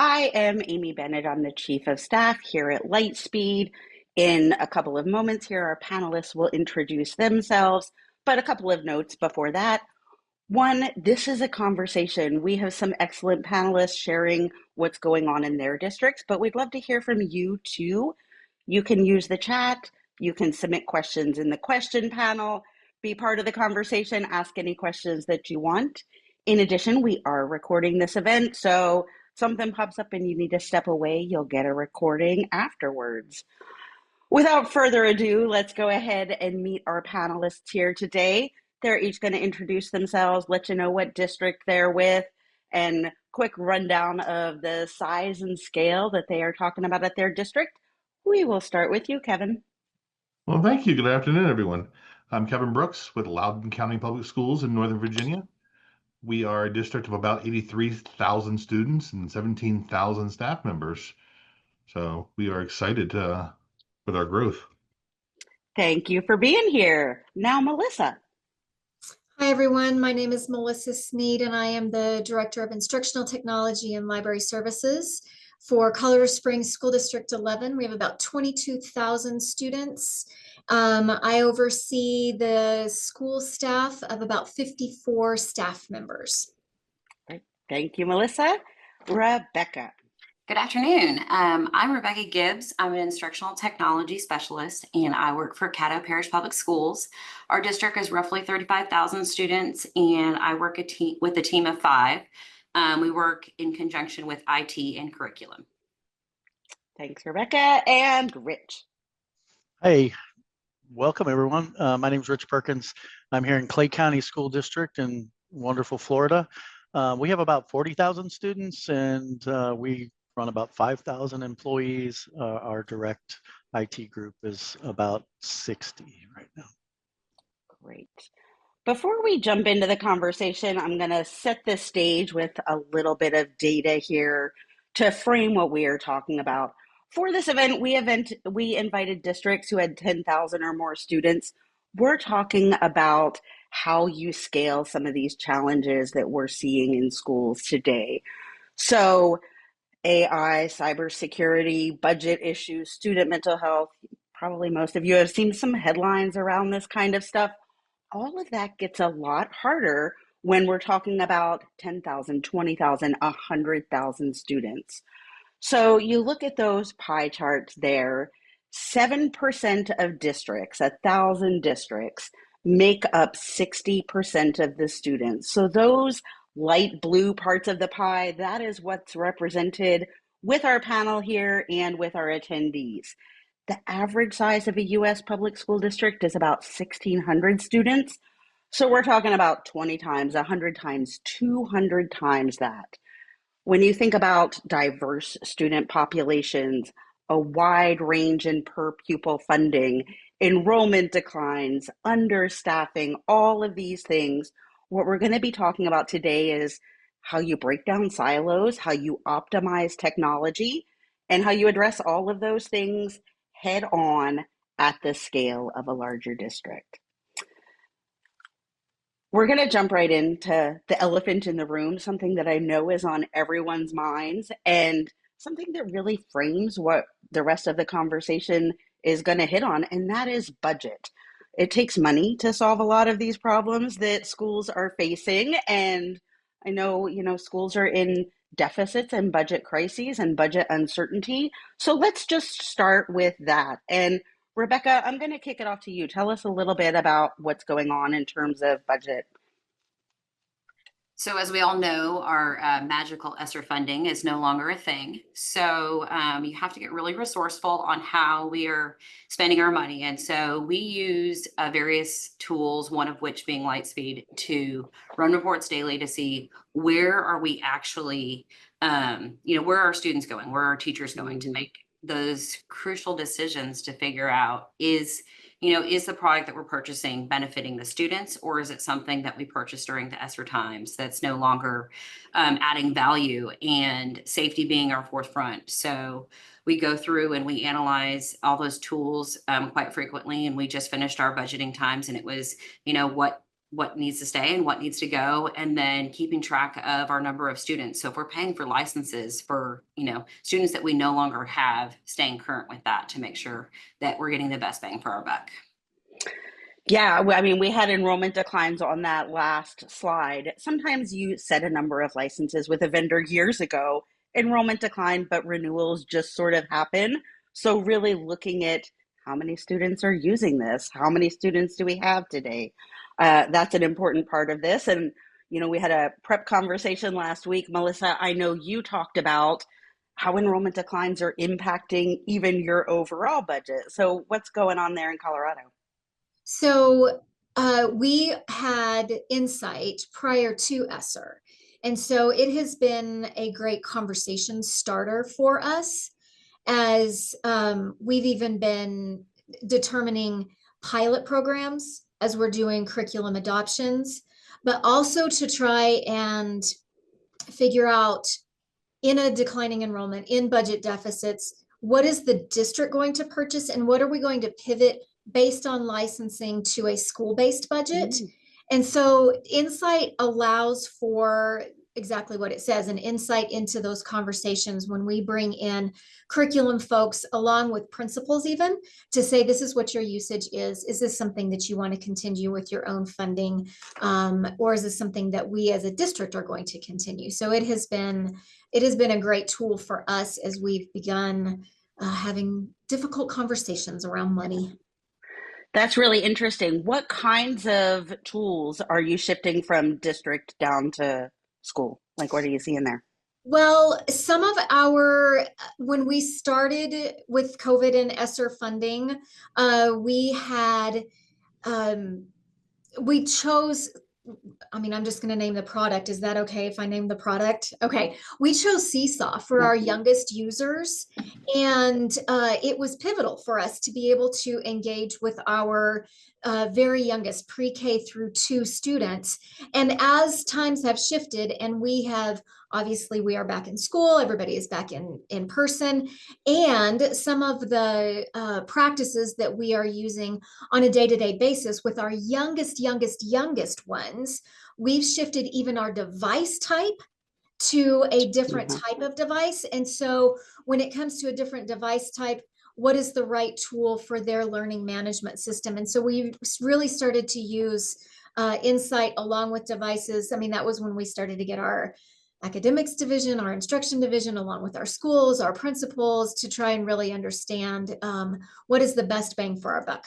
I am Amy Bennett. I'm the Chief of Staff here at Lightspeed. In a couple of moments here, our panelists will introduce themselves, but a couple of notes before that. One, this is a conversation. We have some excellent panelists sharing what's going on in their districts, but we'd love to hear from you too. You can use the chat. You can submit questions in the question panel, be part of the conversation, ask any questions that you want. In addition, we are recording this event, so something pops up and you need to step away, you'll get a recording afterwards. Without further ado, let's go ahead and meet our panelists here today. They're each going to introduce themselves, let you know what district they're with, and quick rundown of the size and scale that they are talking about at their district. We will start with you, Kevin. Well, thank you. Good afternoon, everyone. I'm Kevin Brooks with Loudoun County Public Schools in Northern Virginia. We are a district of about 83,000 students and 17,000 staff members. So we are excited with our growth. Thank you for being here. Now, Melissa. Hi, everyone. My name is Melissa Smead, and I am the Director of Instructional Technology and Library Services for Colorado Springs School District 11. We have about 22,000 students. I oversee the school staff of about 54 staff members. Thank you, Melissa. Rebekah. Good afternoon. I'm Rebekah Gibbs. I'm an instructional technology specialist, and I work for Caddo Parish Public Schools. Our district is roughly 35,000 students, and I work with a team of 5. We work in conjunction with IT and curriculum. Thanks, Rebekah. And Rich. Hey, welcome, everyone. My name is Rich Perkins. I'm here in Clay County School District in wonderful Florida. We have about 40,000 students, and we run about 5,000 employees. Our direct IT group is about 60 right now. Great. Before we jump into the conversation, I'm going to set the stage with a little bit of data here to frame what we are talking about. For this event, we invited districts who had 10,000 or more students. We're talking about how you scale some of these challenges that we're seeing in schools today. So AI, cybersecurity, budget issues, student mental health. Probably most of you have seen some headlines around this kind of stuff. All of that gets a lot harder when we're talking about 10,000, 20,000, 100,000 students. So you look at those pie charts there, 7% of districts, 1,000 districts, make up 60% of the students. So those light blue parts of the pie, that is what's represented with our panel here and with our attendees. The average size of a U.S. public school district is about 1,600 students. So we're talking about 20 times, 100 times, 200 times that. When you think about diverse student populations, a wide range in per pupil funding, enrollment declines, understaffing, all of these things, what we're going to be talking about today is how you break down silos, how you optimize technology, and how you address all of those things head on at the scale of a larger district. We're going to jump right into the elephant in the room, something that I know is on everyone's minds and something that really frames what the rest of the conversation is going to hit on, and that is budget. It takes money to solve a lot of these problems that schools are facing, and I know, schools are in deficits and budget crises and budget uncertainty. So let's just start with that. And Rebekah, I'm going to kick it off to you. Tell us a little bit about what's going on in terms of budget. So as we all know, our magical ESSER funding is no longer a thing. So you have to get really resourceful on how we are spending our money. And so we use various tools, one of which being Lightspeed, to run reports daily to see where are we actually, where are our students going, where are our teachers going, to make those crucial decisions to figure out is the product that we're purchasing benefiting the students, or is it something that we purchased during the ESSER times that's no longer adding value, and safety being our forefront. So we go through and we analyze all those tools quite frequently, and we just finished our budgeting times, and it was, what needs to stay and what needs to go, and then keeping track of our number of students. So if we're paying for licenses for, students that we no longer have, staying current with that to make sure that we're getting the best bang for our buck. Yeah, I mean, we had enrollment declines on that last slide. Sometimes you set a number of licenses with a vendor years ago, enrollment decline, but renewals just sort of happen. So really looking at how many students are using this, how many students do we have today? That's an important part of this. And, we had a prep conversation last week. Melissa, I know you talked about how enrollment declines are impacting even your overall budget. So what's going on there in Colorado? So we had Insight prior to ESSER. And so it has been a great conversation starter for us, as we've even been determining pilot programs as we're doing curriculum adoptions, but also to try and figure out, in a declining enrollment, in budget deficits, what is the district going to purchase and what are we going to pivot based on licensing to a school-based budget. And so Insight allows for exactly what it says, an insight into those conversations when we bring in curriculum folks along with principals, even to say, this is what your usage is. Is this something that you want to continue with your own funding? Or is this something that we as a district are going to continue? So it has been a great tool for us as we've begun having difficult conversations around money. That's really interesting. What kinds of tools are you shifting from district down to school? Like, what are you seeing there? Well, some of when we started with COVID and ESSER funding, we chose, I'm just going to name the product. Is that okay if I name the product? Okay. We chose Seesaw for our youngest users. And it was pivotal for us to be able to engage with our very youngest pre-K through 2 students. And as times have shifted and we are back in school, everybody is back in person. And some of the practices that we are using on a day-to-day basis with our youngest ones, we've shifted even our device type to a different type of device. And so when it comes to a different device type, what is the right tool for their learning management system? And so we really started to use Insight along with devices. That was when we started to get our academics division, our instruction division, along with our schools, our principals, to try and really understand what is the best bang for our buck.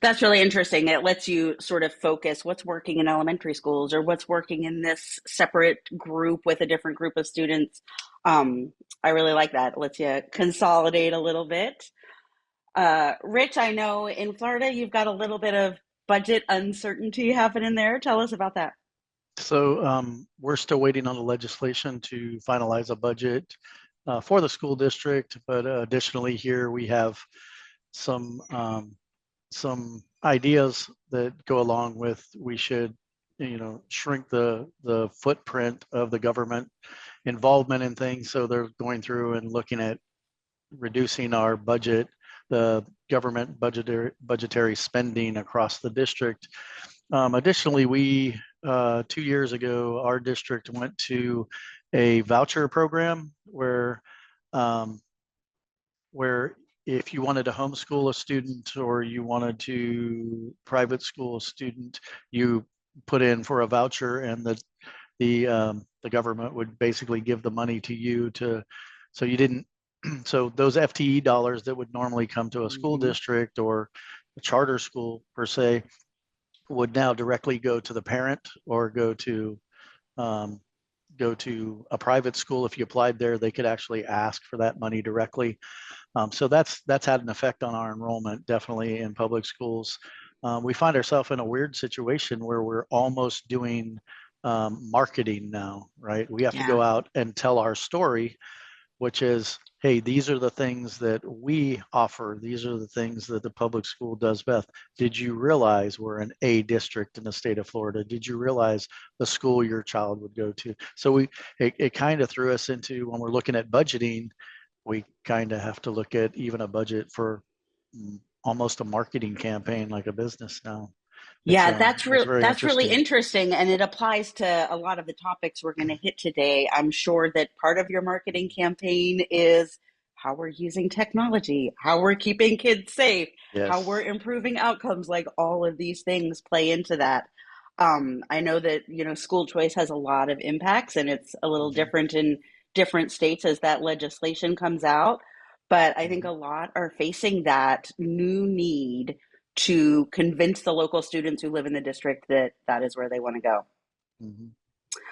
That's really interesting. It lets you sort of focus what's working in elementary schools or what's working in this separate group with a different group of students. I really like that. It lets you consolidate a little bit. Rich, I know in Florida, you've got a little bit of budget uncertainty happening there. Tell us about that. So we're still waiting on the legislation to finalize a budget for the school district. But additionally here, we have some ideas that go along with, we should, shrink the footprint of the government involvement in things. So they're going through and looking at reducing our budget, the government budgetary spending across the district. Additionally, we 2 years ago, our district went to a voucher program where if you wanted to homeschool a student or you wanted to private school a student, you put in for a voucher, and the government would basically give the money to you so you didn't. So those FTE dollars that would normally come to a school district or a charter school per se would now directly go to the parent or go to a private school. If you applied there, they could actually ask for that money directly. So that's had an effect on our enrollment, definitely in public schools. We find ourselves in a weird situation where we're almost doing marketing now, right? We have to go out and tell our story, which is, hey, these are the things that we offer. These are the things that the public school does best. Did you realize we're an A district in the state of Florida? Did you realize the school your child would go to? So it kind of threw us into, when we're looking at budgeting, we kind of have to look at even a budget for almost a marketing campaign like a business now. Yeah, It's very that's really interesting. interesting, and it applies to a lot of the topics we're going to hit today. I'm sure that part of your marketing campaign is how we're using technology, how we're keeping kids safe, how we're Yes. improving outcomes. Like all of these things play into that. I know that school choice has a lot of impacts, and it's a little Mhm, different in different states as that legislation comes out. But I think mhm, a lot are facing that new need to convince the local students who live in the district that that is where they want to go. mhm.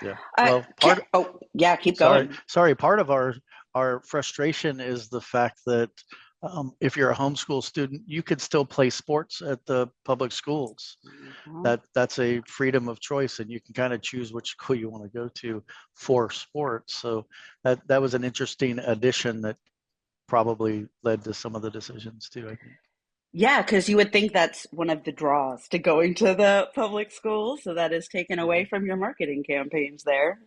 Yeah. Uh, Well, oh, yeah, keep sorry, going. part of our frustration is the fact that if you're a homeschool student, you could still play sports at the public schools. Mhm. That's a freedom of choice, and you can kind of choose which school you want to go to for sports. So that was an interesting addition that probably led to some of the decisions too, I think. Yeah, because you would think that's one of the draws to going to the public schools. So that is taken away Mhm. from your marketing campaigns there.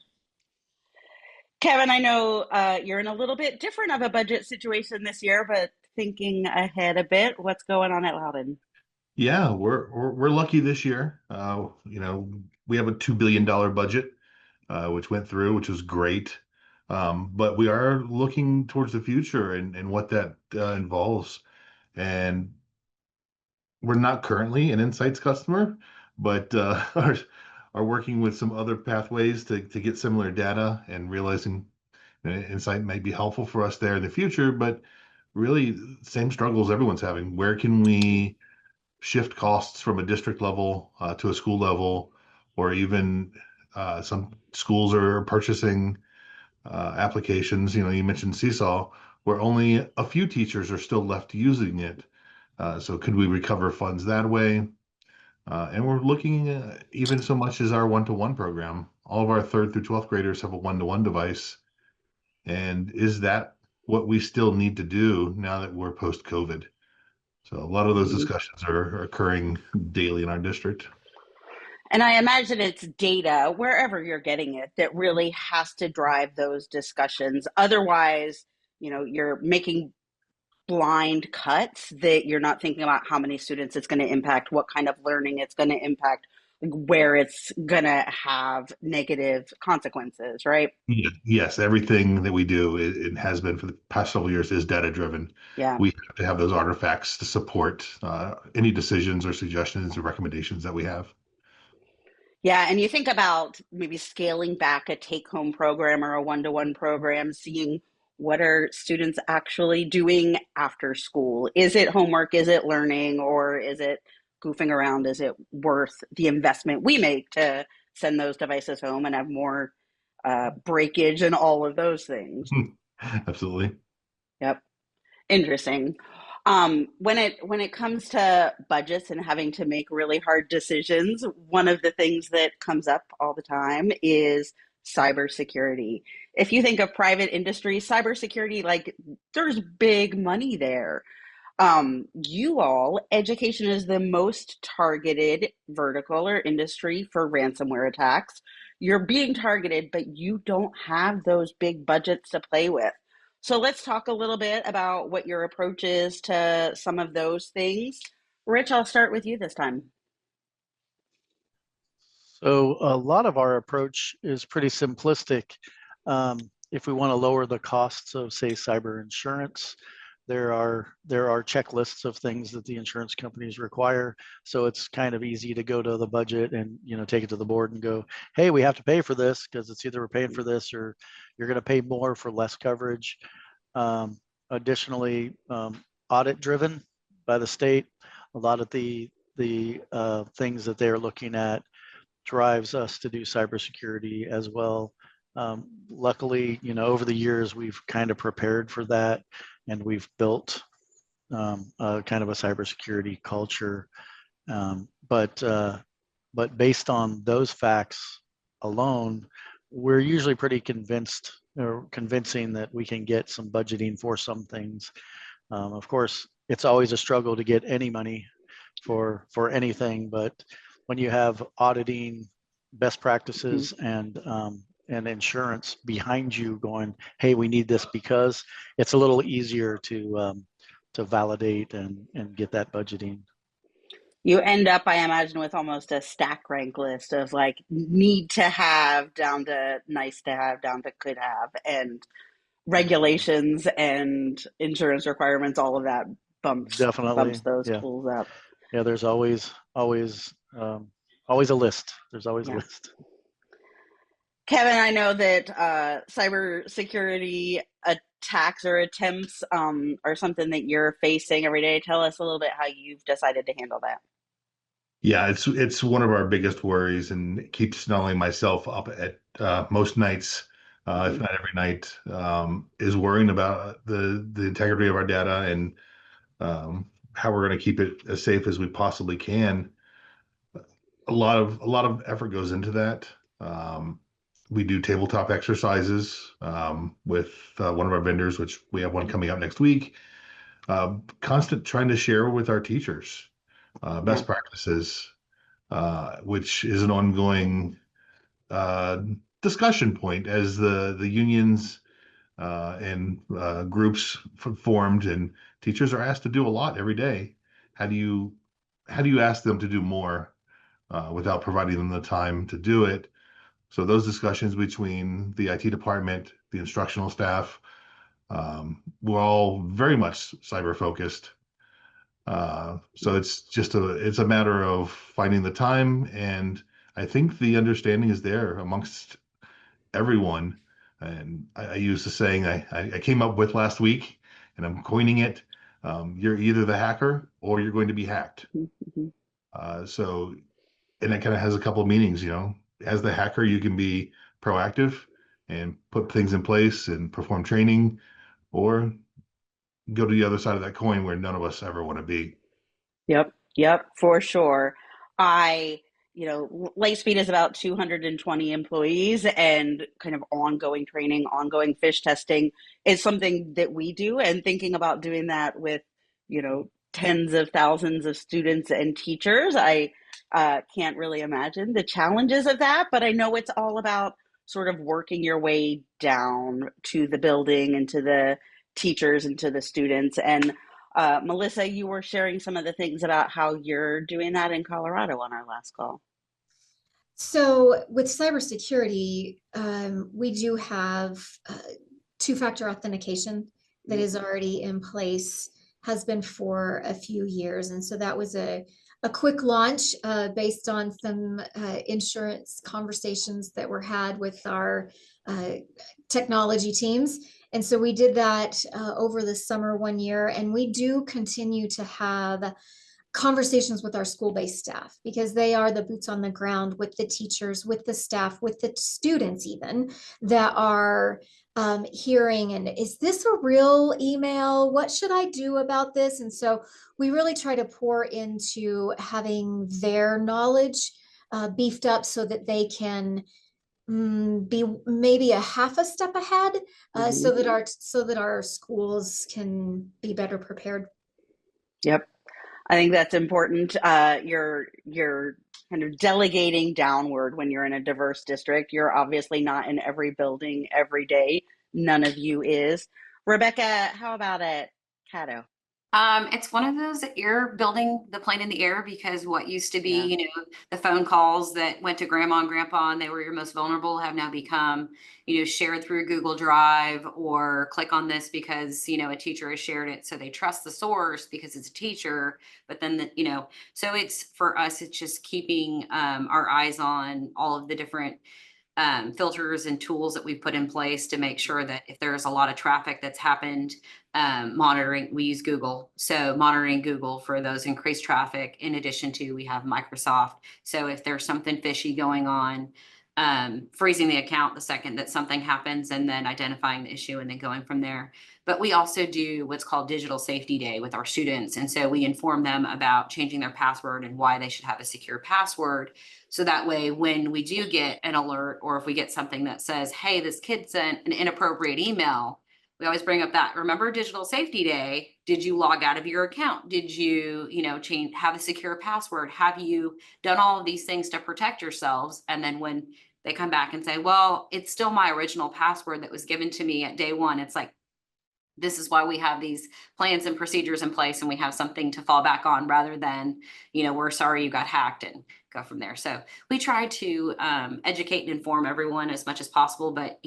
Kevin, I know you're in a little bit different of a budget situation this year, but thinking ahead a bit, what's going on at Loudoun? Yeah, we're lucky this year. We have a $2 billion budget, which went through, which was great. But we are looking towards the future and what that involves. And we're not currently an Insights customer, but are working with some other pathways to get similar data and realizing Insight might be helpful for us there in the future. But really, same struggles everyone's having. Where can we shift costs from a district level to a school level, or even some schools are purchasing applications. You mentioned Seesaw, where only a few teachers are still left using it. So could we recover funds that way? And we're looking even so much as our one-to-one program. All of our third through 12th graders have a one-to-one device. And is that what we still need to do now that we're post-COVID? So a lot of those discussions are occurring daily in our district. And I imagine it's data, wherever you're getting it, that really has to drive those discussions. Otherwise, you're making blind cuts that you're not thinking about how many students it's going to impact, what kind of learning it's going to impact, where it's going to have negative consequences, right? Yes, everything that we do, it has been for the past several years, is data driven. Yeah. We have to have those artifacts to support any decisions or suggestions or recommendations that we have. Yeah, and you think about maybe scaling back a take-home program or a one-to-one program, seeing what are students actually doing after school. Is it homework? Is it learning? Or is it goofing around? Is it worth the investment we make to send those devices home and have more breakage and all of those things? Absolutely. Yep. Interesting. When it comes to budgets and having to make really hard decisions, one of the things that comes up all the time is cybersecurity. If you think of private industry, cybersecurity, like there's big money there. You all, education is the most targeted vertical or industry for ransomware attacks. You're being targeted, but you don't have those big budgets to play with. So let's talk a little bit about what your approach is to some of those things. Rich, I'll start with you this time. So a lot of our approach is pretty simplistic. If we want to lower the costs of, say, cyber insurance, there are checklists of things that the insurance companies require. So it's kind of easy to go to the budget and take it to the board and go, hey, we have to pay for this because it's either we're paying for this or you're going to pay more for less coverage. Additionally, audit driven by the state. A lot of the things that they're looking at drives us to do cybersecurity as well. Luckily, over the years, we've kind of prepared for that, and we've built a kind of a cybersecurity culture. But based on those facts alone, we're usually pretty convincing that we can get some budgeting for some things. Of course, it's always a struggle to get any money for anything, but when you have auditing best practices and insurance behind you going, hey, we need this, because it's a little easier to validate and get that budgeting. You end up, I imagine, with almost a stack rank list of like need to have down to nice to have down to could have, and regulations and insurance requirements, all of that bumps Definitely. those Yeah. tools up. Yeah. There's always a list. There's always a Yeah. list. Kevin, I know that cybersecurity attacks or attempts are something that you're facing every day. Tell us a little bit how you've decided to handle that. Yeah, it's one of our biggest worries, and it keeps not only myself up at most nights, if not every night, is worrying about the integrity of our data and how we're going to keep it as safe as we possibly can. A lot of effort goes into that. We do tabletop exercises with one of our vendors, which we have one coming up next week. Constant trying to share with our teachers best practices, which is an ongoing uh, discussion point as the unions and groups formed, and teachers are asked to do a lot every day. How do you ask them to do more without providing them the time to do it? So those discussions between the IT department, the instructional staff, we're all very much cyber focused. So it's a matter of finding the time, and I think the understanding is there amongst everyone. And I use the saying I came up with last week, and I'm coining it. You're either the hacker or you're going to be hacked. Mm-hmm. So, and it kind of has a couple of meanings, As the hacker, you can be proactive and put things in place and perform training, or go to the other side of that coin where none of us ever want to be. Yep, for sure. Lightspeed is about 220 employees, and kind of ongoing training, ongoing fish testing is something that we do, and thinking about doing that with, tens of thousands of students and teachers. I can't really imagine the challenges of that, but I know it's all about sort of working your way down to the building and to the teachers and to the students. And Melissa, you were sharing some of the things about how you're doing that in Colorado on our last call. So with cybersecurity, we do have two-factor authentication that is already in place, has been for a few years. And so that was a quick launch based on some insurance conversations that were had with our technology teams. And so we did that over the summer 1 year, and we do continue to have conversations with our school-based staff, because they are the boots on the ground with the teachers, with the staff, with the students even, that are hearing, and is this a real email? What should I do about this? And so we really try to pour into having their knowledge beefed up so that they can be maybe a half a step ahead, so that our schools can be better prepared. Yep. I think that's important. You're kind of delegating downward when you're in a diverse district. You're obviously not in every building every day. None of you is. Rebekah, how about at Caddo? It's one of those that you're building the plane in the air, because what used to be, Yeah. the phone calls that went to grandma and grandpa and they were your most vulnerable have now become, shared through Google Drive, or click on this because, a teacher has shared it. So they trust the source because it's a teacher, but then, so it's for us, it's just keeping our eyes on all of the different filters and tools that we've put in place to make sure that if there's a lot of traffic that's happened, monitoring, we use Google. So monitoring Google for those increased traffic. In addition to, we have Microsoft. So if there's something fishy going on, freezing the account the second that something happens, and then identifying the issue and then going from there. But we also do what's called Digital Safety Day with our students. And so we inform them about changing their password and why they should have a secure password. So that way, when we do get an alert, or if we get something that says, hey, this kid sent an inappropriate email, we always bring up that, remember Digital Safety Day, did you log out of your account? Did you, have a secure password? Have you done all of these things to protect yourselves? And then when they come back and say, well, it's still my original password that was given to me at day one, it's like, this is why we have these plans and procedures in place, and we have something to fall back on, rather than, we're sorry you got hacked, and go from there. So we try to educate and inform everyone as much as possible. But,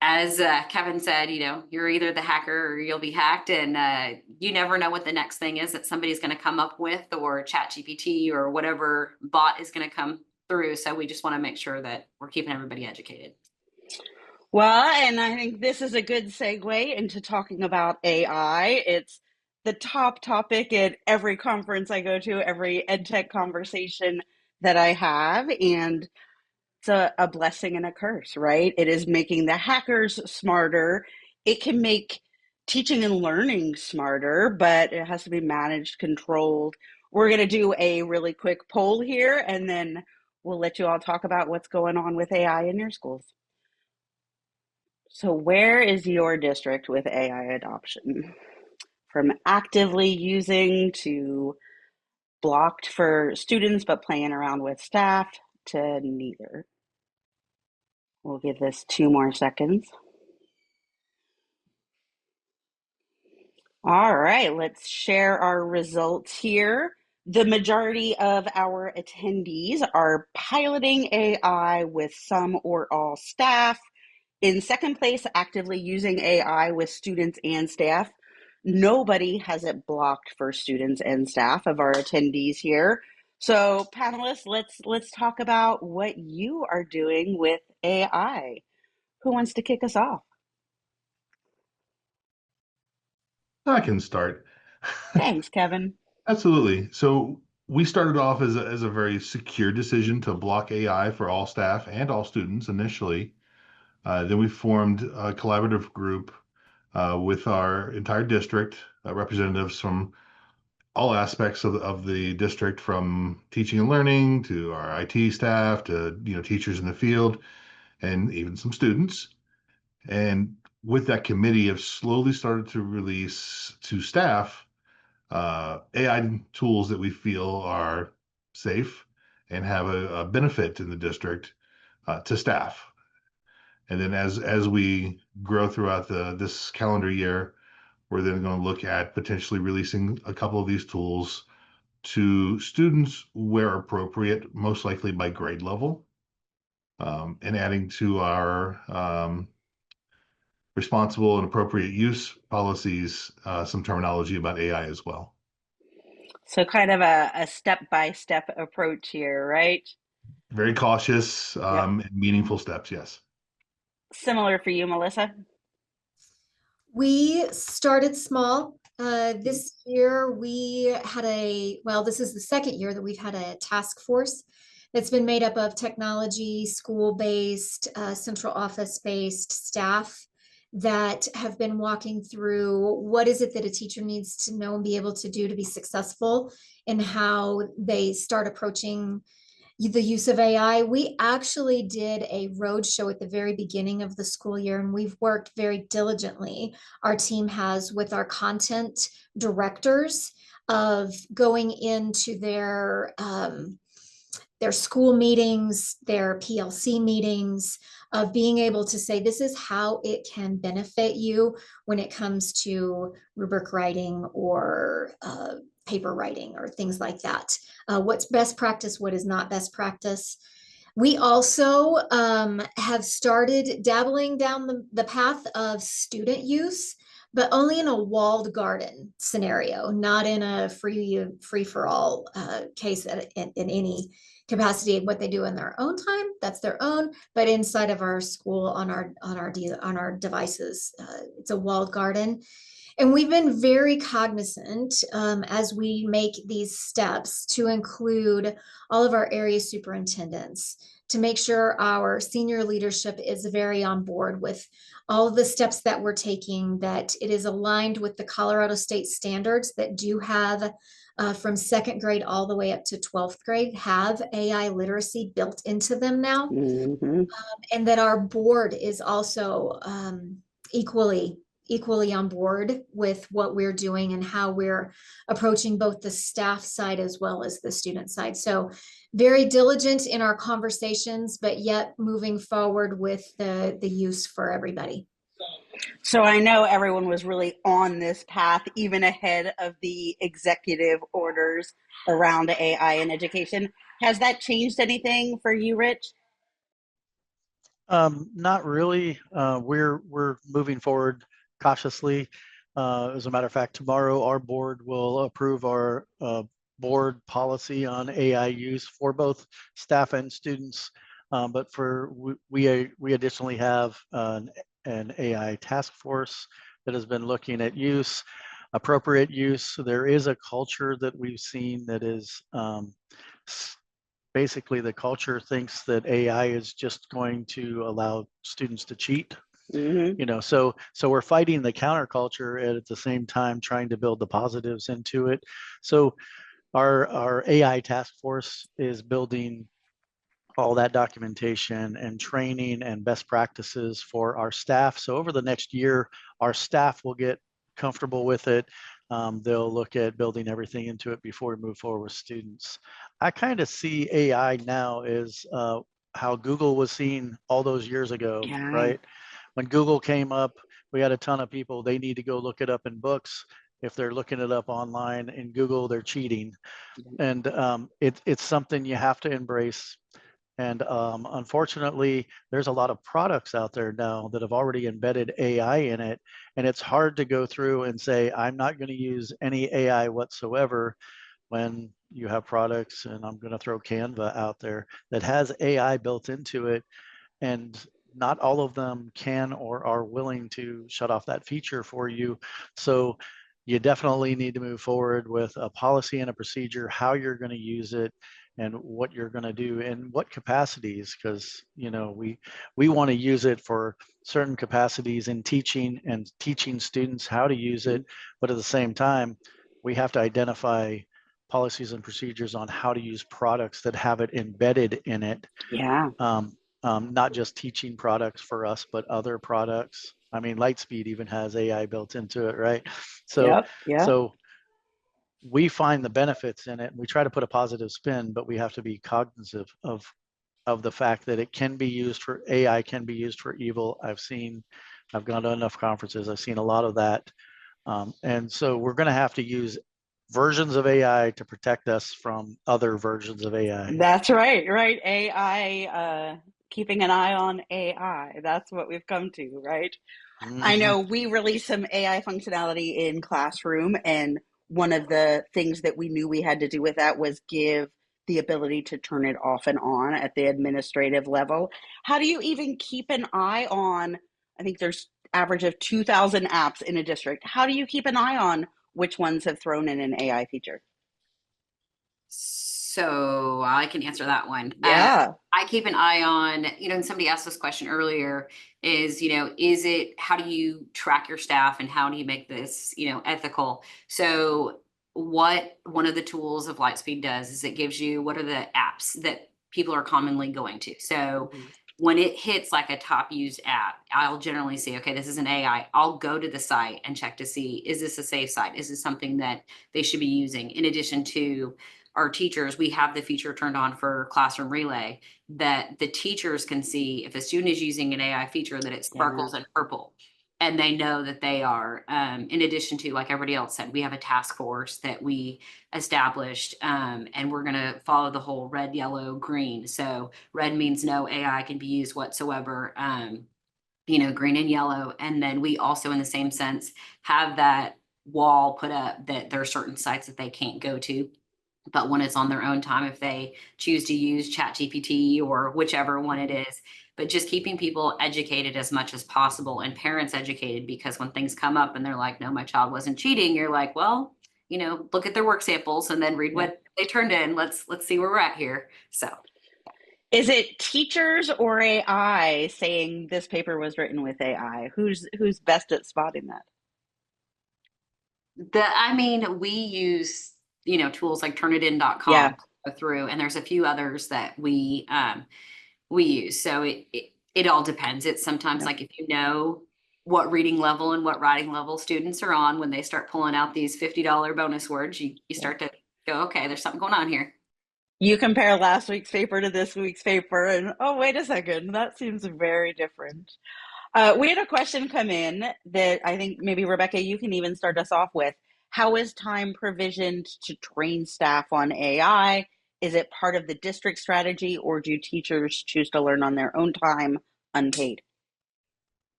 as Kevin said, you're either the hacker or you'll be hacked, and you never know what the next thing is that somebody's going to come up with, or ChatGPT or whatever bot is going to come through. So we just want to make sure that we're keeping everybody educated. Well, and I think this is a good segue into talking about AI. It's the top topic at every conference I go to, every EdTech conversation that I have, and it's a blessing and a curse, right? It is making the hackers smarter. It can make teaching and learning smarter, but it has to be managed, controlled. We're going to do a really quick poll here, and then we'll let you all talk about what's going on with AI in your schools. So where is your district with AI adoption? From actively using to blocked for students but playing around with staff to neither. We'll give this 2 more seconds. All right, let's share our results here. The majority of our attendees are piloting AI with some or all staff. In second place, actively using AI with students and staff. Nobody has it blocked for students and staff of our attendees here. So panelists, let's talk about what you are doing with AI. Who wants to kick us off? I can start. Thanks, Kevin. Absolutely. So we started off as a very secure decision to block AI for all staff and all students initially. Then we formed a collaborative group with our entire district, representatives from all aspects of the district, from teaching and learning to our IT staff to teachers in the field, and even some students. And with that committee, have slowly started to release to staff AI tools that we feel are safe and have a benefit in the district to staff. And then as we grow throughout this calendar year, we're then going to look at potentially releasing a couple of these tools to students where appropriate, most likely by grade level, and adding to our responsible and appropriate use policies some terminology about AI as well. So kind of a step-by-step approach here, right? Very cautious and meaningful steps, yes. Similar for you, Melissa? We started small. This year we had this is the second year that we've had a task force that's been made up of technology, school-based, central office-based staff that have been walking through what is it that a teacher needs to know and be able to do to be successful, and how they start approaching the use of AI. We actually did a roadshow at the very beginning of the school year, and we've worked very diligently. Our team has, with our content directors, of going into their school meetings, their PLC meetings, of being able to say, this is how it can benefit you when it comes to rubric writing or paper writing or things like that. What's best practice, what is not best practice. We also have started dabbling down the path of student use, but only in a walled garden scenario, not in a free-for-all case in any capacity of what they do in their own time. That's their own, but inside of our school on our devices, it's a walled garden. And we've been very cognizant as we make these steps to include all of our area superintendents, to make sure our senior leadership is very on board with all of the steps that we're taking, that it is aligned with the Colorado State standards that do have from second grade all the way up to 12th grade, have AI literacy built into them now. Mm-hmm. And that our board is also equally on board with what we're doing and how we're approaching both the staff side as well as the student side. So very diligent in our conversations, but yet moving forward with the use for everybody. So I know everyone was really on this path even ahead of the executive orders around AI in education. Has that changed anything for you, Rich? Not really. We're moving forward cautiously. As a matter of fact, tomorrow our board will approve our board policy on AI use for both staff and students. But we additionally have an AI task force that has been looking at use, appropriate use. So there is a culture that we've seen that is basically the culture thinks that AI is just going to allow students to cheat. Mm-hmm. So we're fighting the counterculture and at the same time trying to build the positives into it. So our AI task force is building all that documentation and training and best practices for our staff. So over the next year, our staff will get comfortable with it. They'll look at building everything into it before we move forward with students. I kind of see AI now as how Google was seen all those years ago, Yeah. right? When Google came up, we had a ton of people, they need to go look it up in books. If they're looking it up online in Google, they're cheating. And it's something you have to embrace. And unfortunately, there's a lot of products out there now that have already embedded AI in it. And it's hard to go through and say, I'm not going to use any AI whatsoever when you have products, and I'm going to throw Canva out there that has AI built into it. And not all of them can or are willing to shut off that feature for you. So you definitely need to move forward with a policy and a procedure, how you're going to use it and what you're going to do in what capacities, because we want to use it for certain capacities in teaching and teaching students how to use it, but at the same time we have to identify policies and procedures on how to use products that have it embedded in it. Yeah. Not just teaching products for us, but other products. I mean, Lightspeed even has AI built into it, right? So, Yep. so we find the benefits in it. We try to put a positive spin, but we have to be cognizant of the fact that it can be used for AI, can be used for evil. I've gone to enough conferences. I've seen a lot of that, and so we're going to have to use versions of AI to protect us from other versions of AI. That's right. AI, keeping an eye on AI. That's what we've come to, right? Mm-hmm. I know we released some AI functionality in Classroom, and one of the things that we knew we had to do with that was give the ability to turn it off and on at the administrative level. How do you even keep an eye on, I think there's average of 2,000 apps in a district. How do you keep an eye on which ones have thrown in an AI feature? So I can answer that one. Yeah. I keep an eye on, and somebody asked this question earlier is, how do you track your staff and how do you make this, ethical? So what one of the tools of Lightspeed does is it gives you what are the apps that people are commonly going to. So when it hits like a top used app, I'll generally say, okay, this is an AI. I'll go to the site and check to see, is this a safe site? Is this something that they should be using? In addition to our teachers, we have the feature turned on for Classroom Relay that the teachers can see if a student is using an AI feature that it sparkles in purple. And they know that they are, in addition to, like everybody else said, we have a task force that we established, and we're going to follow the whole red, yellow, green. So red means no AI can be used whatsoever, green and yellow. And then we also, in the same sense, have that wall put up that there are certain sites that they can't go to. But when it's on their own time, if they choose to use ChatGPT or whichever one it is, but just keeping people educated as much as possible and parents educated, because when things come up and they're like, no, my child wasn't cheating, you're like, well, look at their work samples and then read what they turned in. Let's see where we're at here. So is it teachers or AI saying this paper was written with AI? Who's best at spotting that? we use, tools like turnitin.com Yeah. to go through, and there's a few others that we use. So it all depends. It's sometimes like if you know what reading level and what writing level students are on, when they start pulling out these $50 bonus words, you start to go, okay, there's something going on here. You compare last week's paper to this week's paper and, oh, wait a second, that seems very different. We had a question come in that I think maybe Rebekah, you can even start us off with. How is time provisioned to train staff on AI? Is it part of the district strategy, or do teachers choose to learn on their own time, unpaid?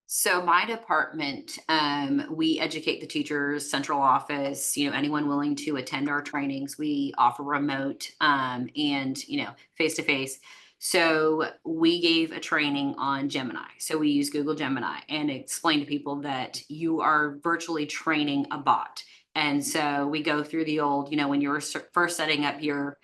So my department, we educate the teachers, central office, anyone willing to attend our trainings. We offer remote, and, face to face. So we gave a training on Gemini. So we use Google Gemini and explain to people that you are virtually training a bot. And so we go through the old, when you were first setting up your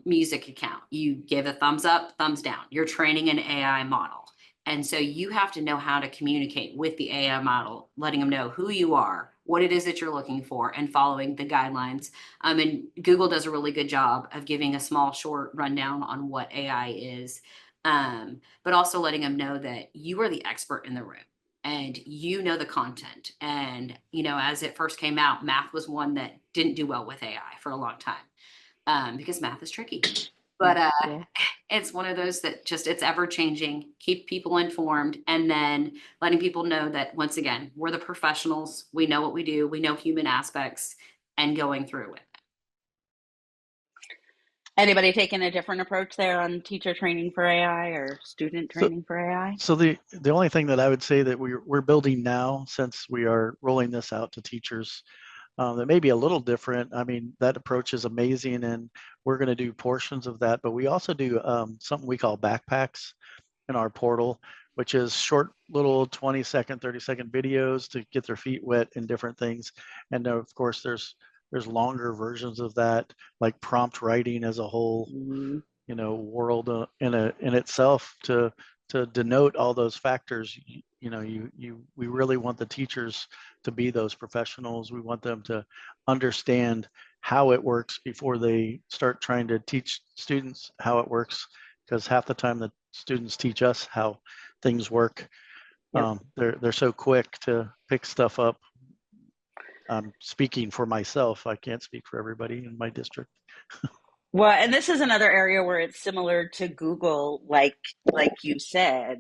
music account, you give a thumbs up, thumbs down. You're training an AI model. And so you have to know how to communicate with the AI model, letting them know who you are, what it is that you're looking for, and following the guidelines. And Google does a really good job of giving a small, short rundown on what AI is, but also letting them know that you are the expert in the room and you know the content. And, as it first came out, math was one that didn't do well with AI for a long time, because math is tricky. But Yeah. it's one of those that just, it's ever changing, keep people informed, and then letting people know that, once again, we're the professionals. We know what we do. We know human aspects, and going through it. Anybody taking a different approach there on teacher training for AI or student training for AI? So the only thing that I would say that we're building now, since we are rolling this out to teachers, that may be a little different. I mean, that approach is amazing, and we're going to do portions of that, but we also do something we call backpacks in our portal, which is short little 20-second, 30-second videos to get their feet wet in different things. And of course, there's longer versions of that, like prompt writing as a whole, world in itself to denote all those factors. We really want the teachers to be those professionals. We want them to understand how it works before they start trying to teach students how it works, because half the time the students teach us how things work. Yep. They're so quick to pick stuff up. I'm speaking for myself. I can't speak for everybody in my district. Well, and this is another area where it's similar to Google, like you said.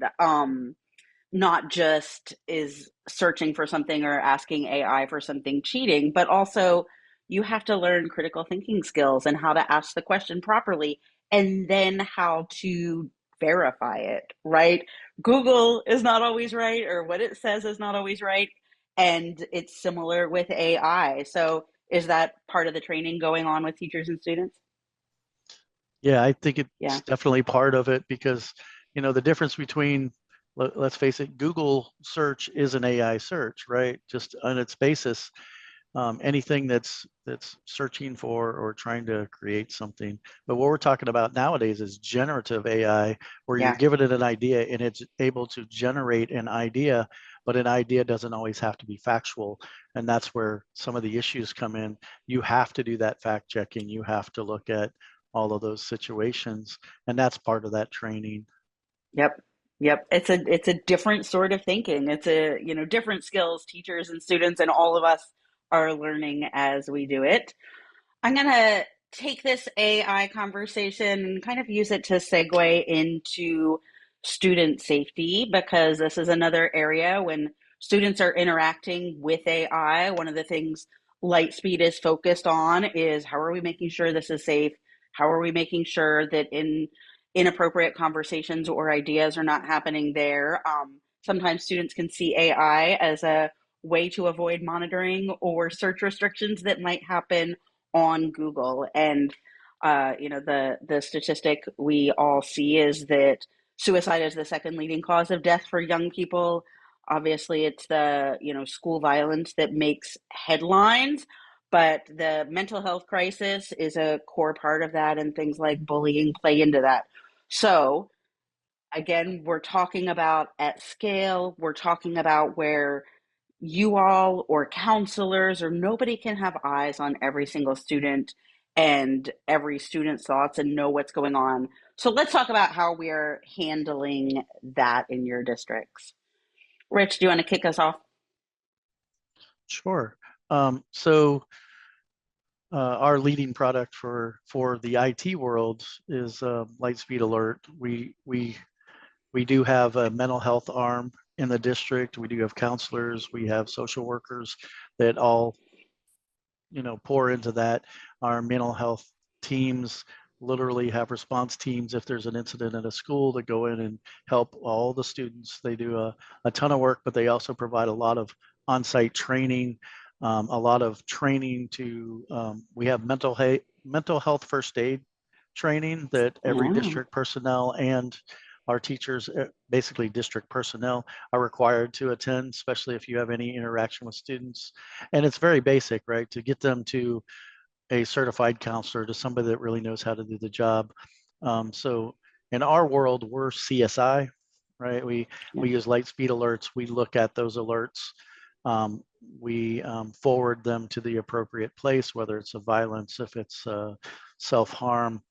Not just is searching for something or asking AI for something cheating, but also you have to learn critical thinking skills and how to ask the question properly, and then how to verify it, right? Google is not always right, or what it says is not always right. And it's similar with AI. So is that part of the training going on with teachers and students? Yeah, I think it's Yeah. definitely part of it, because, the difference between, let's face it, Google search is an AI search, right? Just on its basis, anything that's searching for or trying to create something. But what we're talking about nowadays is generative AI, where you're Yeah. giving it an idea and it's able to generate an idea, but an idea doesn't always have to be factual. And that's where some of the issues come in. You have to do that fact checking. You have to look at all of those situations, and that's part of that training. Yep. Yep. It's a different sort of thinking. It's different skills teachers and students and all of us are learning as we do it. I'm going to take this AI conversation and kind of use it to segue into student safety, because this is another area when students are interacting with AI. One of the things Lightspeed is focused on is, how are we making sure this is safe? How are we making sure that inappropriate conversations or ideas are not happening there? Sometimes students can see AI as a way to avoid monitoring or search restrictions that might happen on Google. And the statistic we all see is that suicide is the second leading cause of death for young people. Obviously, it's the school violence that makes headlines, but the mental health crisis is a core part of that, and things like bullying play into that. So again, we're talking about at scale. We're talking about where you all or counselors or nobody can have eyes on every single student and every student's thoughts and know what's going on. So let's talk about how we are handling that in your districts. Rich, do you want to kick us off? Sure. Our leading product for the IT world is Lightspeed Alert. We do have a mental health arm in the district. We do have counselors, we have social workers that all, pour into that. Our mental health teams literally have response teams if there's an incident at a school to go in and help all the students. They do a ton of work, but they also provide a lot of on-site training, a lot of training to, we have mental health first aid training that every district personnel and our teachers, basically district personnel, are required to attend, especially if you have any interaction with students. And it's very basic, right? To get them to a certified counselor, to somebody that really knows how to do the job. So in our world, we're CSI, right? We use light speed alerts. We look at those alerts. We forward them to the appropriate place, whether it's a violence, if it's self-harm.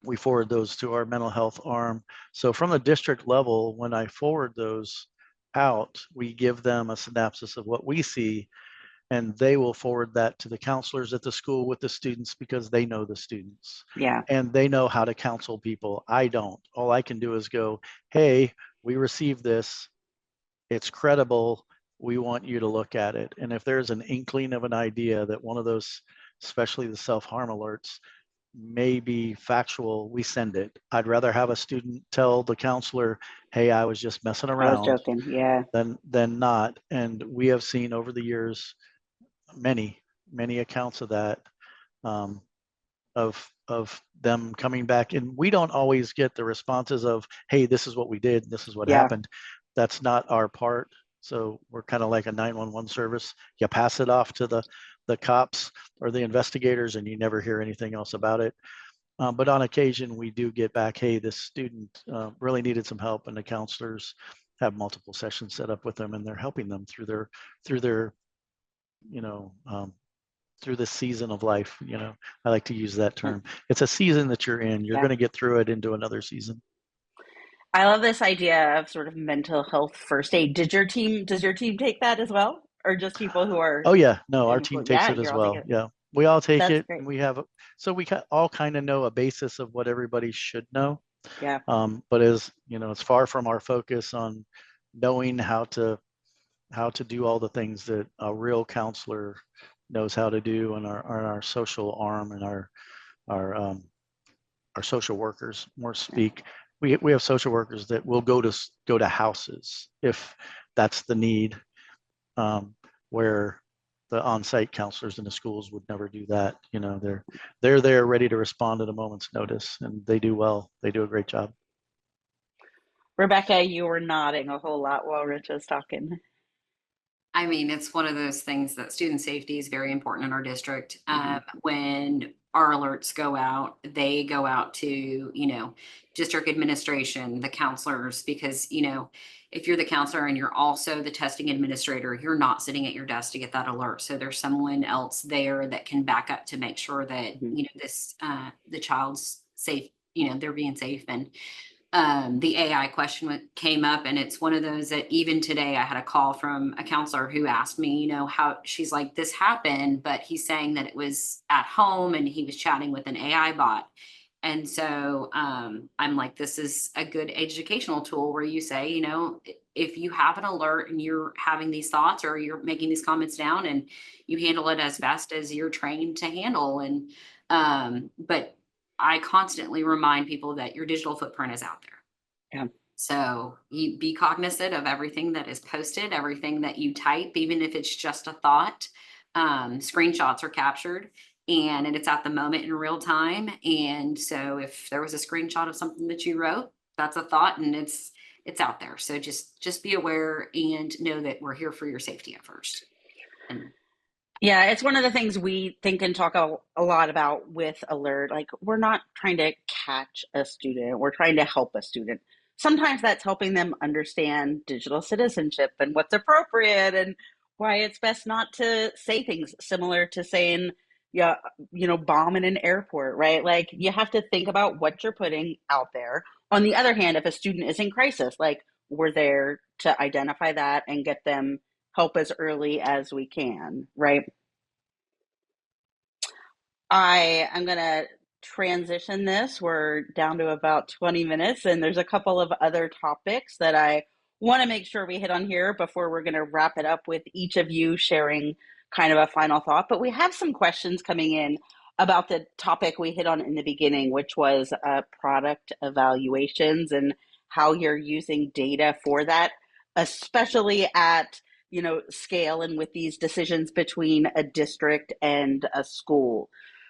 We forward those to our mental health arm. So from the district level, when I forward those out, we give them a synopsis of what we see, and they will forward that to the counselors at the school with the students because they know the students. Yeah. And they know how to counsel people. I don't. All I can do is go, hey, we received this. It's credible. We want you to look at it. And if there's an inkling of an idea that one of those, especially the self-harm alerts, may be factual, we send it. I'd rather have a student tell the counselor, hey, I was just messing I was around, joking. Yeah. than not. And we have seen over the years many accounts of that, of them coming back. And we don't always get the responses of, hey, this is what we did, this is what happened. That's not our part. So we're kind of like a 911 service. You pass it off to the cops or the investigators, and you never hear anything else about it. But on occasion, we do get back, hey, this student really needed some help, and the counselors have multiple sessions set up with them, and they're helping them through their through this season of life. I like to use that term. It's a season that you're in. You're going to get through it into another season. I love this idea of sort of mental health first aid. Does your team take that as well, or just people who are? Oh yeah, no, our team takes it as well. Yeah, we all take it. Great. We have, so we all kind of know a basis of what everybody should know. Yeah. But as it's far from our focus on knowing how to do all the things that a real counselor knows how to do, and our social arm and our social workers more speak. We have social workers that will go to houses if that's the need, where the on-site counselors in the schools would never do that. They're there ready to respond at a moment's notice, and they do well. They do a great job. Rebekah, you were nodding a whole lot while Rich was talking. I mean, it's one of those things that student safety is very important in our district. When our alerts go out, they go out to, district administration, the counselors, because, if you're the counselor and you're also the testing administrator, you're not sitting at your desk to get that alert. So there's someone else there that can back up to make sure that, the child's safe, they're being safe. And the AI question came up, and it's one of those that even today I had a call from a counselor who asked me, how she's like, this happened, but he's saying that it was at home and he was chatting with an AI bot. And so I'm like, this is a good educational tool where you say, if you have an alert and you're having these thoughts or you're making these comments down, and you handle it as best as you're trained to handle. And but I constantly remind people that your digital footprint is out there. Yeah. So you be cognizant of everything that is posted, everything that you type, even if it's just a thought. Screenshots are captured, and it's at the moment in real time. And so if there was a screenshot of something that you wrote, that's a thought, and it's out there. So just be aware and know that we're here for your safety at first. Yeah, it's one of the things we think and talk a lot about with Alert. Like, we're not trying to catch a student, we're trying to help a student. Sometimes that's helping them understand digital citizenship and what's appropriate and why it's best not to say things similar to saying, bomb in an airport, right? Like, you have to think about what you're putting out there. On the other hand, if a student is in crisis, like, we're there to identify that and get them help as early as we can, right? I am going to transition this. We're down to about 20 minutes, and there's a couple of other topics that I want to make sure we hit on here before we're going to wrap it up with each of you sharing kind of a final thought. But we have some questions coming in about the topic we hit on in the beginning, which was product evaluations and how you're using data for that, especially at scale and with these decisions between a district and a school.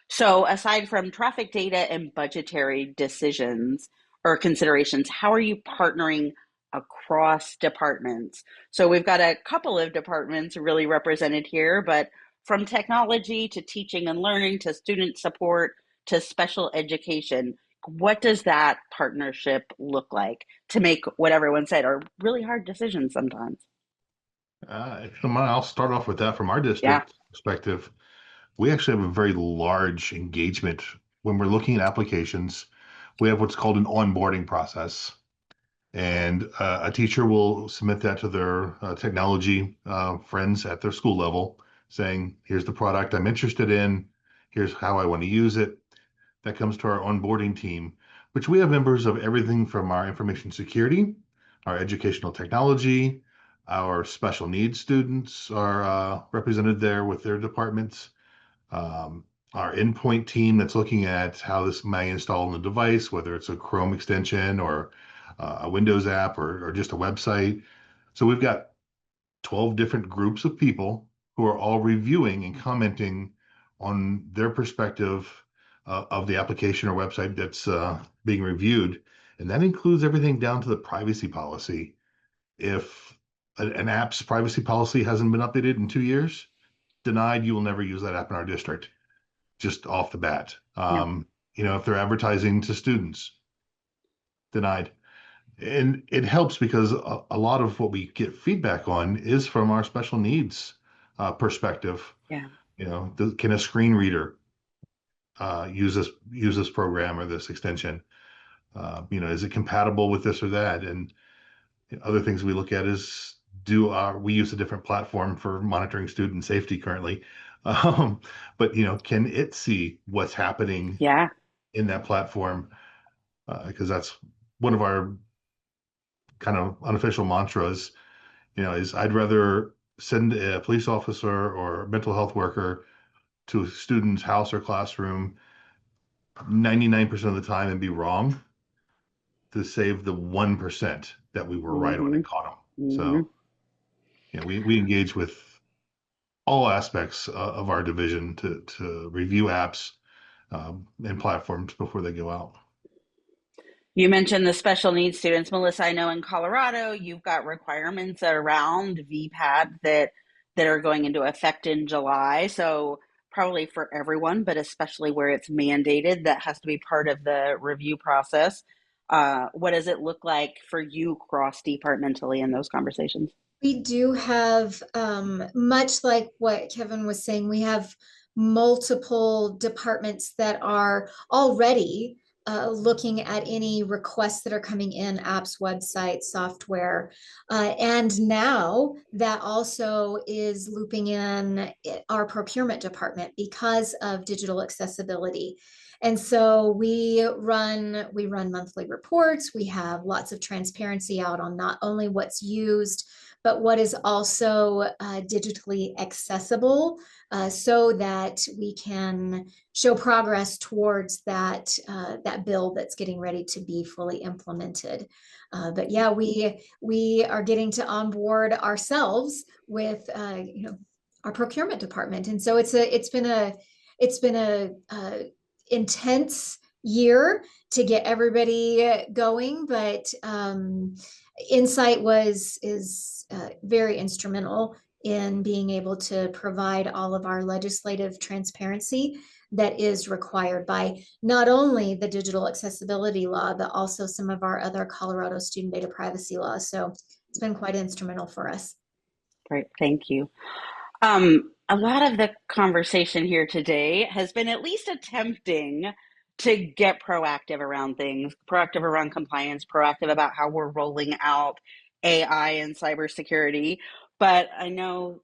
So aside from traffic data and budgetary decisions or considerations, how are you partnering across departments? So we've got a couple of departments really represented here, but from technology to teaching and learning to student support to special education, what does that partnership look like to make what everyone said are really hard decisions sometimes? If you don't mind, I'll start off with that from our Yeah. district perspective. We actually have a very large engagement when we're looking at applications. We have what's called an onboarding process, and a teacher will submit that to their technology friends at their school level, saying, "Here's the product I'm interested in. Here's how I want to use it." That comes to our onboarding team, which we have members of everything from our information security, our educational technology, our special needs students are represented there with their departments. Our endpoint team that's looking at how this may install on the device, whether it's a Chrome extension or a Windows app or just a website. So we've got 12 different groups of people who are all reviewing and commenting on their perspective of the application or website that's being reviewed. And that includes everything down to the privacy policy. If an app's privacy policy hasn't been updated in 2 years, denied, you will never use that app in our district, just off the bat. If they're advertising to students, denied. And it helps because a lot of what we get feedback on is from our special needs perspective. Yeah. Can a screen reader use this program or this extension? Is it compatible with this or that? And other things we look at is we use a different platform for monitoring student safety currently. But can it see what's happening in that platform? Because that's one of our kind of unofficial mantras, is I'd rather send a police officer or mental health worker to a student's house or classroom 99% of the time and be wrong to save the 1% that we were right on and caught them. So we engage with all aspects of our division to review apps and platforms before they go out. You mentioned the special needs students. Melissa, I know in Colorado, you've got requirements around VPAD that are going into effect in July. So probably for everyone, but especially where it's mandated, that has to be part of the review process. What does it look like for you cross-departmentally in those conversations? We do have, much like what Kevin was saying, we have multiple departments that are already looking at any requests that are coming in, apps, websites, software. And now that also is looping in our procurement department because of digital accessibility. And so we run monthly reports. We have lots of transparency out on not only what's used, but what is also digitally accessible so that we can show progress towards that bill that's getting ready to be fully implemented. But yeah, we are getting to onboard ourselves with our procurement department, and so it's been a intense year to get everybody going, but Insight is very instrumental in being able to provide all of our legislative transparency that is required by not only the digital accessibility law, but also some of our other Colorado student data privacy laws. So it's been quite instrumental for us. Great, thank you. A lot of the conversation here today has been at least attempting to get proactive around things, proactive around compliance, proactive about how we're rolling out AI and cybersecurity. But I know,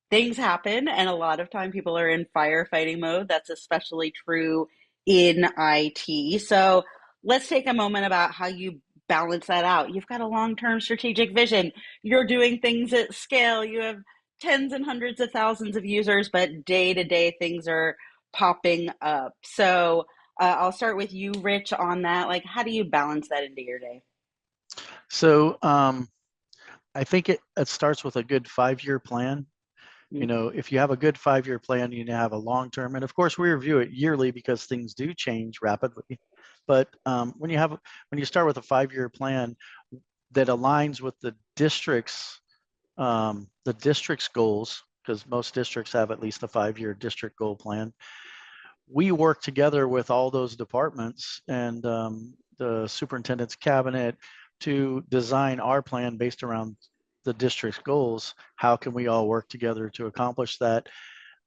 things happen, and a lot of time people are in firefighting mode. That's especially true in IT. So let's take a moment about how you balance that out? You've got a long-term strategic vision. You're doing things at scale. You have tens and hundreds of thousands of users, but day-to-day things are popping up. So I'll start with you, Rich, on that. Like, how do you balance that into your day? So I think it starts with a good 5-year plan. You know, if you have a good 5-year plan, you have a long-term, and of course we review it yearly because things do change rapidly. But when you start with a 5-year plan that aligns with the district's goals, because most districts have at least a 5-year district goal plan, we work together with all those departments and the superintendent's cabinet to design our plan based around the district's goals. How can we all work together to accomplish that?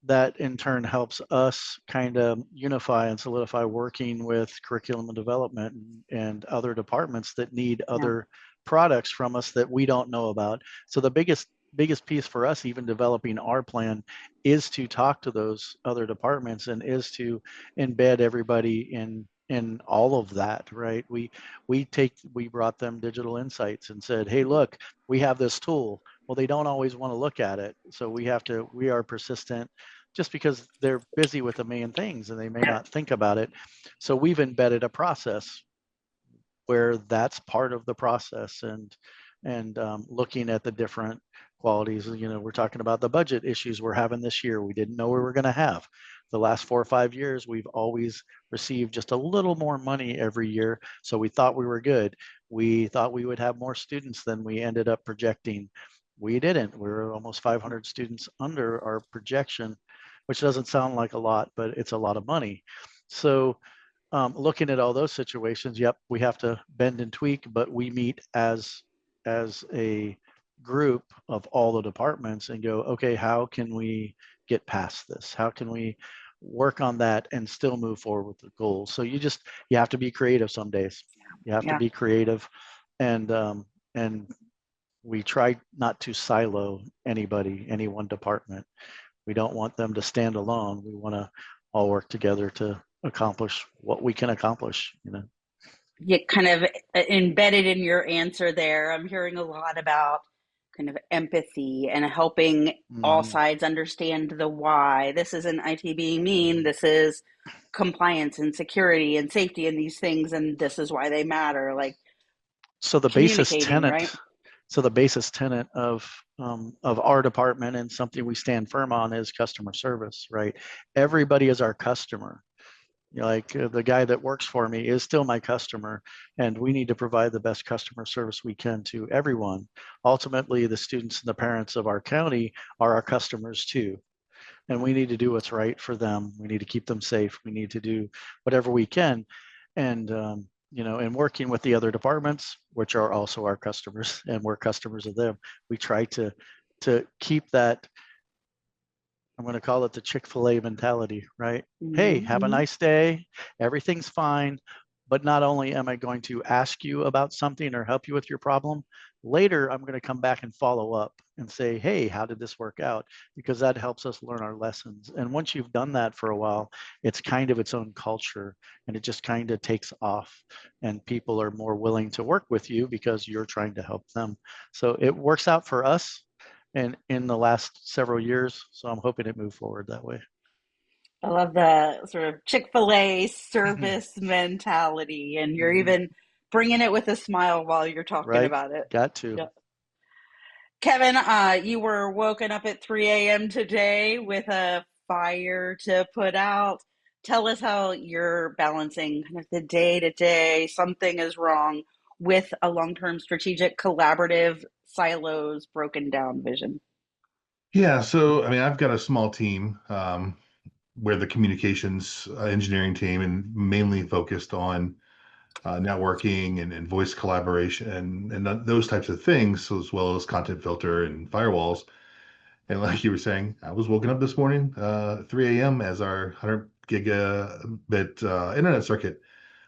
That in turn helps us kind of unify and solidify working with curriculum and development and other departments that need other products from us that we don't know about. So the biggest piece for us, even developing our plan, is to talk to those other departments and is to embed everybody in all of that, right? We brought them digital insights and said, hey, look, we have this tool. Well, they don't always want to look at it. So we are persistent just because they're busy with the main things and they may not think about it. So we've embedded a process where that's part of the process and looking at the different qualities. You know, we're talking about the budget issues we're having this year. We didn't know we were going to have. The last 4 or 5 years, we've always received just a little more money every year. So we thought we were good. We thought we would have more students than we ended up projecting. We didn't. We were almost 500 students under our projection, which doesn't sound like a lot, but it's a lot of money. So looking at all those situations, yep, we have to bend and tweak, but we meet as a group of all the departments and go, okay, how can we get past this? How can we work on that and still move forward with the goals? So you have to be creative some days. You have to be creative, and we try not to silo any one department. We don't want them to stand alone. We want to all work together to accomplish what we can accomplish, you know. You kind of embedded in your answer there, I'm hearing a lot about kind of empathy and helping all sides understand the why. This isn't IT being mean. This is compliance and security and safety and these things, and this is why they matter. Like, so the basis tenet, right? So the basis tenet of our department and something we stand firm on is customer service, right? Everybody is our customer. You know, like the guy that works for me is still my customer, and we need to provide the best customer service we can to everyone. Ultimately, the students and the parents of our county are our customers too, and we need to do what's right for them. We need to keep them safe. We need to do whatever we can, and you know, and working with the other departments, which are also our customers, and we're customers of them. We try to keep that, I'm going to call it the Chick-fil-A mentality, right? Hey, have a nice day. Everything's fine. But not only am I going to ask you about something or help you with your problem, later I'm going to come back and follow up and say, hey, how did this work out? Because that helps us learn our lessons. And once you've done that for a while, it's kind of its own culture, and it just kind of takes off, and people are more willing to work with you because you're trying to help them. So it works out for us and in the last several years. So I'm hoping it move forward that way. I love the sort of Chick-fil-A service mentality, and you're even bringing it with a smile while you're talking about it. Got to. Yep. Kevin, you were woken up at 3 a.m. today with a fire to put out. Tell us how you're balancing kind of the day-to-day, something is wrong, with a long-term strategic collaborative silos broken down vision. Yeah, so I mean, I've got a small team where the communications engineering team and mainly focused on networking and voice collaboration and those types of things, as well as content filter and firewalls. And like you were saying, I was woken up this morning, 3 a.m. as our 100 gigabit internet circuit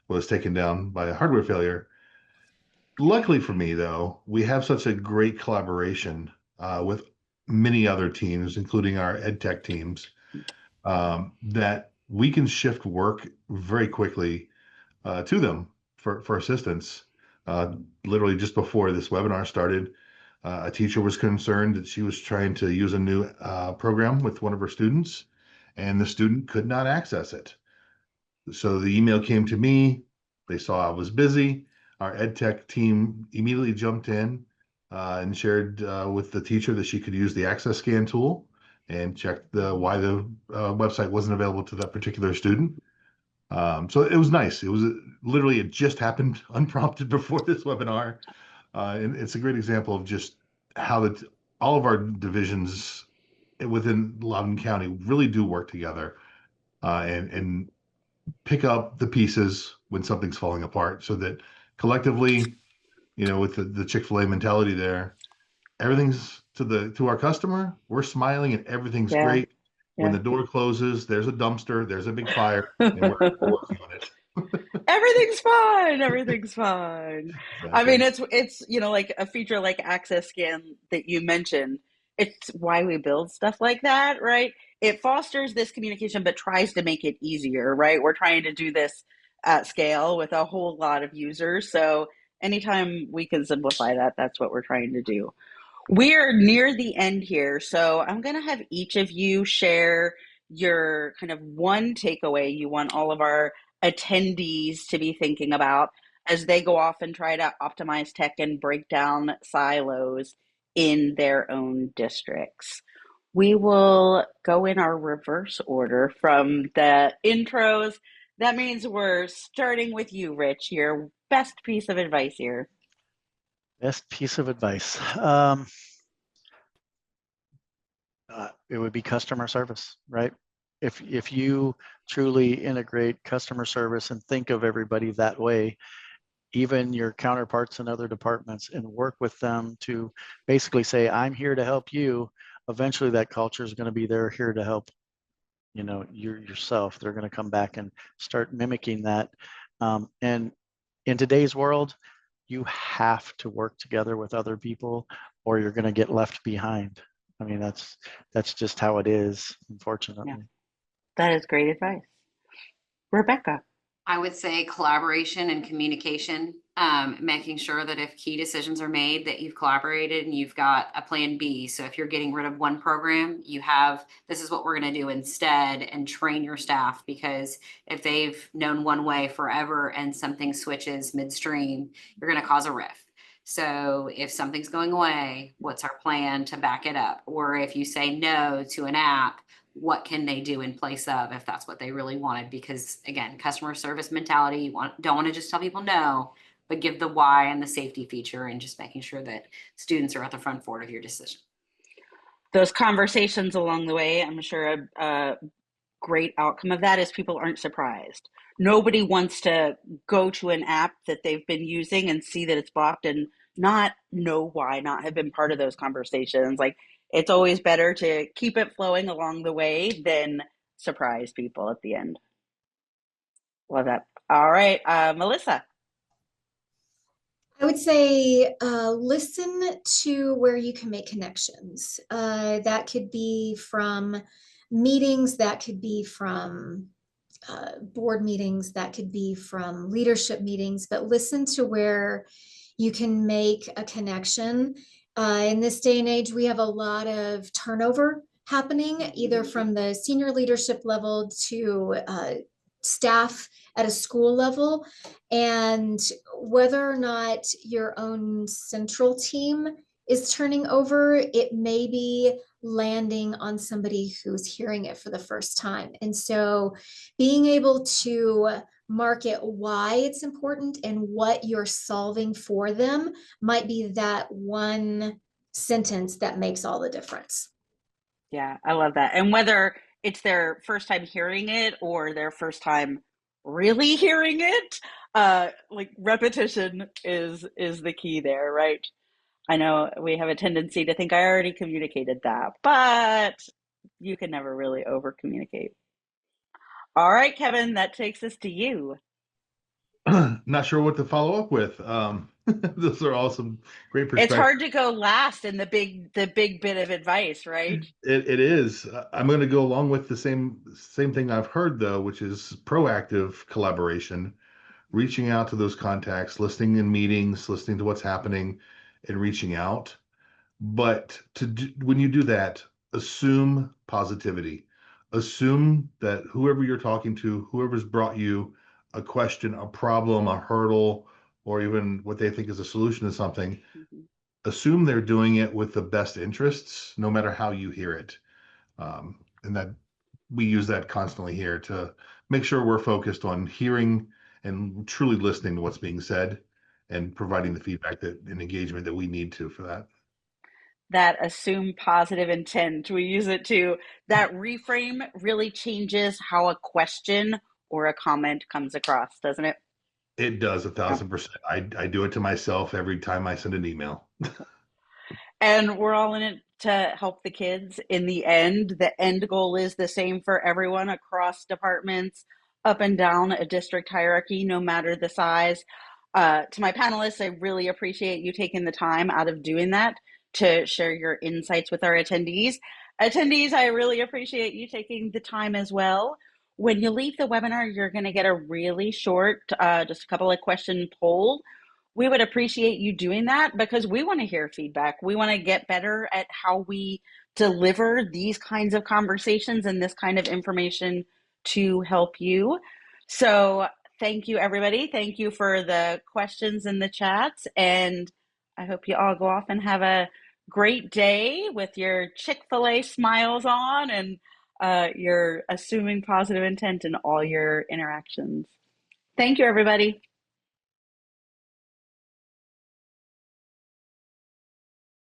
was taken down by a hardware failure. Luckily for me, though, we have such a great collaboration with many other teams, including our edtech teams, that we can shift work very quickly to them for assistance. Literally just before this webinar started, a teacher was concerned that she was trying to use a new program with one of her students, and the student could not access it. So the email came to me. They saw I was busy. Our edtech team immediately jumped in and shared with the teacher that she could use the access scan tool and checked why the website wasn't available to that particular student. So it was nice. It was literally, it just happened unprompted before this webinar. And it's a great example of just how all of our divisions within Loudoun County really do work together and pick up the pieces when something's falling apart, so that collectively, with the Chick-fil-A mentality there, everything's to our customer, we're smiling and everything's Yeah. great. When the door closes, there's a dumpster, there's a big fire, and we're working on it. Everything's fine. Everything's fine. I mean, Exactly. it's like a feature like access scan that you mentioned. It's why we build stuff like that, right? It fosters this communication, but tries to make it easier, right? We're trying to do this at scale with a whole lot of users. So anytime we can simplify that, that's what we're trying to do. We're near the end here, so I'm going to have each of you share your kind of one takeaway you want all of our attendees to be thinking about as they go off and try to optimize tech and break down silos in their own districts. We will go in our reverse order from the intros. That means we're starting with you, Rich, your best piece of advice here. Best piece of advice. It would be customer service, right? If you truly integrate customer service and think of everybody that way, even your counterparts in other departments, and work with them to basically say, I'm here to help you, eventually that culture is going to be there here to help yourself. They're going to come back and start mimicking that. And in today's world, you have to work together with other people or you're going to get left behind. I mean, that's just how it is, unfortunately. Yeah, that is great advice. Rebekah. I would say collaboration and communication, making sure that if key decisions are made, that you've collaborated and you've got a plan B. So if you're getting rid of one program, you have, this is what we're going to do instead, and train your staff, because if they've known one way forever and something switches midstream, you're going to cause a rift. So if something's going away, what's our plan to back it up? Or if you say no to an app, what can they do in place of, if that's what they really wanted? Because again, customer service mentality, you don't want to just tell people no, but give the why and the safety feature, and just making sure that students are at the front forward of your decision. Those conversations along the way, I'm sure a great outcome of that is people aren't surprised. Nobody wants to go to an app that they've been using and see that it's blocked and not know why, not have been part of those conversations. Like, it's always better to keep it flowing along the way than surprise people at the end. Love that. All right, Melissa. I would say listen to where you can make connections. That could be from meetings, that could be from board meetings, that could be from leadership meetings, but listen to where you can make a connection. In this day and age, we have a lot of turnover happening, either from the senior leadership level to staff at a school level. And whether or not your own central team is turning over, it may be landing on somebody who's hearing it for the first time. And so being able to market why it's important and what you're solving for them might be that one sentence that makes all the difference. Yeah, I love that. And whether it's their first time hearing it or their first time really hearing it, like repetition is the key there, right? I know we have a tendency to think I already communicated that, but you can never really over communicate. All right, Kevin, that takes us to you. Not sure what to follow up with. Those are all some great perspectives. It's hard to go last in the big bit of advice, right? It is. I'm going to go along with the same thing I've heard though, which is proactive collaboration. reaching out to those contacts, listening in meetings, listening to what's happening, and reaching out. But when you do that, assume positivity. Assume that whoever you're talking to, whoever's brought you a question, a problem, a hurdle, or even what they think is a solution to something, assume they're doing it with the best interests, no matter how you hear it. And that we use that constantly here to make sure we're focused on hearing and truly listening to what's being said and providing the feedback and engagement that we need to for that. That assume positive intent. We use it to, that reframe really changes how a question or a comment comes across, doesn't it? It does 1,000%. I do it to myself every time I send an email. And we're all in it to help the kids. In the end goal is the same for everyone across departments, up and down a district hierarchy, no matter the size. To my panelists, I really appreciate you taking the time out of doing that to share your insights with our attendees. Attendees, I really appreciate you taking the time as well. When you leave the webinar, you're going to get a really short, just a couple of question poll. We would appreciate you doing that because we want to hear feedback. We want to get better at how we deliver these kinds of conversations and this kind of information to help you. So thank you, everybody. Thank you for the questions in the chats. And I hope you all go off and have a great day with your Chick-fil-A smiles on and you're assuming positive intent in all your interactions. Thank you, everybody.